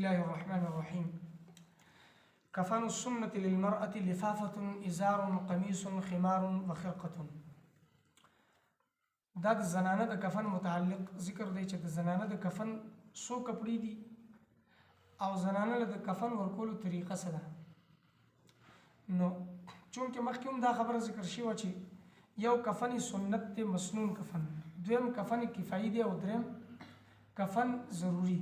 الله الرحمن الرحيم. كفن السنة للمرأة لفافة إزار قميص خمار وخرقة. دا د زنانه د کفن متعلق ذکر دی چې د زنانه د کفن څو کپړې دي او زنانه له د کفن ورکولو طریقه څه ده. نو چونکې مخکې هم دا خبره ذکر شوه چې یو کفن سنت دی مسنون کفن، دویم کفن کفایي دی او دریم کفن ضروري.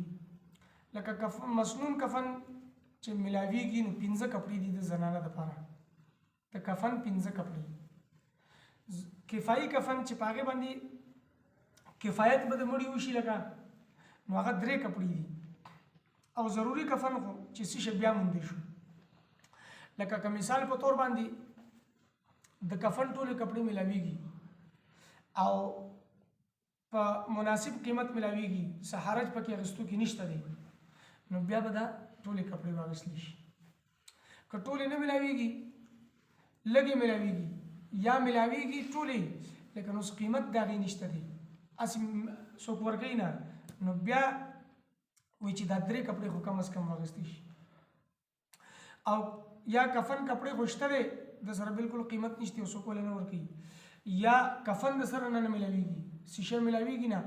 لکه مسنون کفن چې ملاویږي نو 15 کپړې دي د زنانه دپاره، د کفن 15 کپړې. کفایي کفن چې په هغې باندې کفایت به د مړي وشي لکه نو هغه 3 کپړې دي، او ضروري کفن خو چې څه شی بیا موندې شو. لکه که مثال په طور باندې د کفن ټولې کپړې ملاویږي او په مناسب قیمت ملاویږي، څه حرج پکې اخیستو کې نشته دی، نو بیا به دا ټولې کپړې واخیستلی شي. که ټولې نه ملاویږي، لږې ملاویږي یا ملاویږي ټولې لیکن اوس قیمت د هغې نشته دی، هسې څوک ورکوي نه، نو بیا وایي چې دا 3 کپړې خو کم از کم واخیستی شي. او یا کفن کپړې خو شته دی د سره بالکل قیمت نشته او څوک ولې نه ورکوي، یا کفن د سره نه ملاویږي، څه شی ملاویږي نه،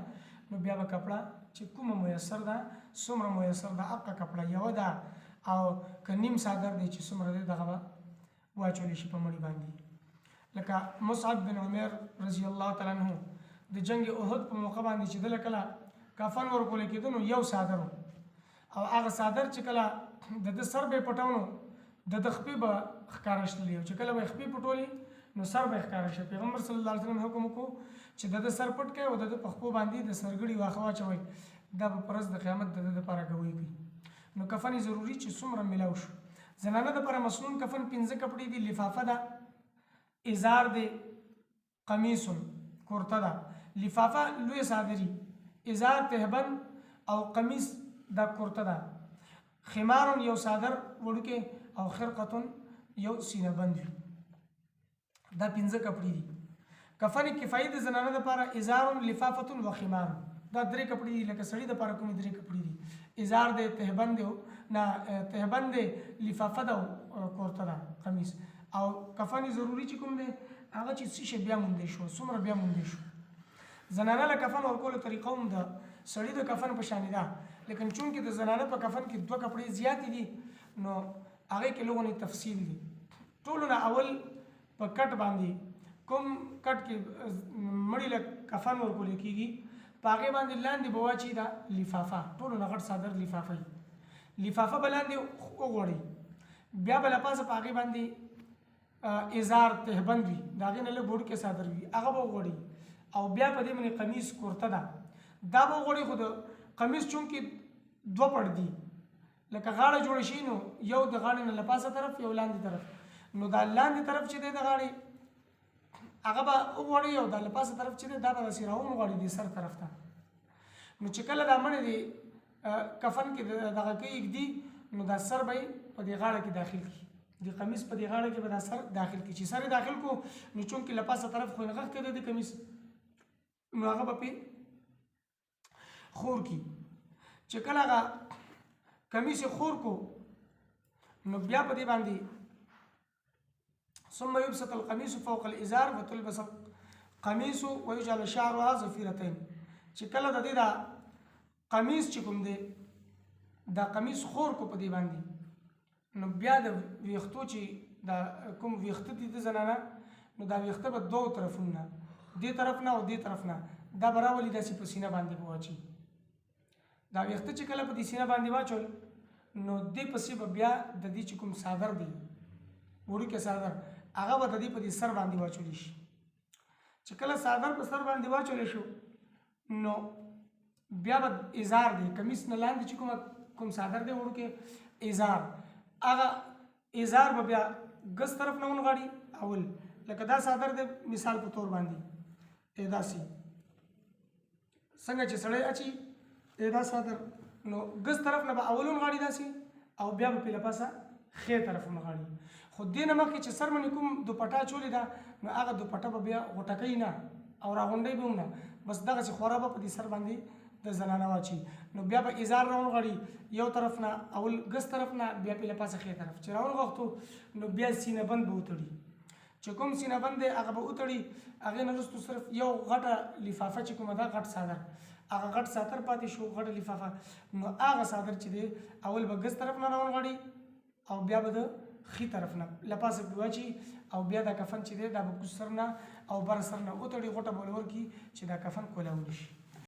نو بیا به کپړه چې کومه میسر ده څومره میسر ده هغه کپړه یوه ده، او که نیم صادر دی چې څومره دی دغه به واچولی شي په مړي باندې. لکه مصعب بن عمر رضی الله تعالی عنہ د جنگ احد په موقع باندې چې دله کله کفن ورکول کېده نو یو صادر او هغه صادر چې کله د سر به پټاو نو د خپې به ښکاره شتلی، او چې کله به خپې پټولې نو سر به ښکاره شي. پیغمبر صلی الله علیه وسلم حکم وکړو چې د سر پټ کړئ او د په خپو باندې د سرګړي واښه واچوئ، دا به په ورځ د قیامت د دپاره ګوی کوي. نو کفن ضروري چې څومره میلاو شو. زنانه دپاره مسنون کفن 15 کپړې دي. لفافه ده، ازار دی، قمیص کرته ده. لفافه لوی صادري، ازار تهبند او قمیص دا کرته ده. خمار یو صادر وړوکی او خرقه یو سینه بند وي. دا 15 کپړې دي. کفن کفایي د زنانه دپاره ازار لفافه و خمار، دا 3 کپړې دي. لکه سړي دپاره کومې 3 کپړې دي؟ ازار دی، تهبند دی، نه تهبند دی، لفافه ده او کرته ده قمیص. او کفن ضروري چې کوم دی هغه چې څه شی بیا موندې شو، څومره بیا موندې شو. زنانه له کفن ورکولو طریقه هم د سړي د کفن په شانې ده، لیکن چونکې د زنانه په کفن کې 2 کپړې زیاتې دي نو هغې کې لږ تفصیل دي. ټولو نه اول په کټ باندې کوم کټ کې مړي له کفن ورکول کېږي په هغې باندې لاندې به واچي دا لفافه، ټولو نه غټ صادر لفافه وي. لفافه به لاندې وغوړي، بیا به له پاسه په هغې باندې ازار تهبند وي، د هغې نه لږ وړوکی صادر وي، هغه به وغوړي، او بیا په دې باندې قمیص کرته ده دا به وغوړي. خو د قمیص چونکې 2 پړ دي، لکه غاړه جوړه شي نو یو د غاړې نه له پاسه طرف یو لاندې طرف، نو دا لاندې طرف چې دی د غاړې هغه به وغوړي او دا له پاسه طرف چې دی دا به داسې راونغوړي دي سر طرف ته. نو چې کله دا مړی دی کفن کې دغه کې ایږدي نو دا سر به یې په دې غاړه کې داخل کړي، د قمیص په دې غاړه کې به دا سر داخل کړي. چې سر یې داخل کو نو چونکې له پاسه طرف خو نغښتی دی د کمیس، نو هغه به پرې خور کړي. چې کله هغه کمیس یې خور کو نو بیا په دې باندې ثم يبسط القميص فوق الازار وتلبس القميص ويجعل شعرها ظفيرتين. چې کله د دې دا قمیص چې کوم دی دا قمیص خور کو په دې باندې نو بیا د ویښتو چې دا کوم ویښته دي د زنانه نو دا ویښته به 2 طرفونه نه، دې طرف نه او دې طرف نه، دا به راولي داسې په سینه باندې به واچي. دا ویښته چې کله په دې سینه باندې واچول نو دې پسې به بیا د دې چې کوم صادر دی وړوکی صادر هغه به د دې په دې سر باندې واچولی شي. چې کله صادر په سر باندې واچولی شو نو بیا به ازار دی، کمیس نه لاندې چې کوم صادر دی وړوکی ازار، هغه ازار به بیا ګس طرف نه ونغاړي اول، لکه دا صادر دی مثال په طور باندې داسې څنګه چې سړی اچي دا صادر نو ګس طرف نه به اول ونغاړي داسې، او بیا به پې له پاسه ښې طرف ونغاړي. خو دې نه مخکې چې سر باندې کوم دوپټه اچولې ده نو هغه دوپټه به بیا غوټه کوي نه او راغونډوي به هم نه، بس دغسې خورا به په دې سر باندې د زنانه واچي نو بیا به ازار راونغاړي یو طرف نه اول ګس طرف نه بیا په لپاسه خې طرف چې راونغښتو نو بیا سینه بند به وتړي چې کوم سینه بند دی هغه به وتړي هغې نه وروستو صرف یو غټه لفافه چې کومه ده غټ څادر هغه غټ څادر پاتې شو غټه لفافه نو هغه څادر چې دی اول به ګس طرف نه راونغاړي او بیا به د ښي طرف نه لپاسه پرې واچي او بیا دا کفن چې دی دا به کوز سر نه او بر سر نه وتړي غوټه به ورکړي چې دا کفن کولاولی شي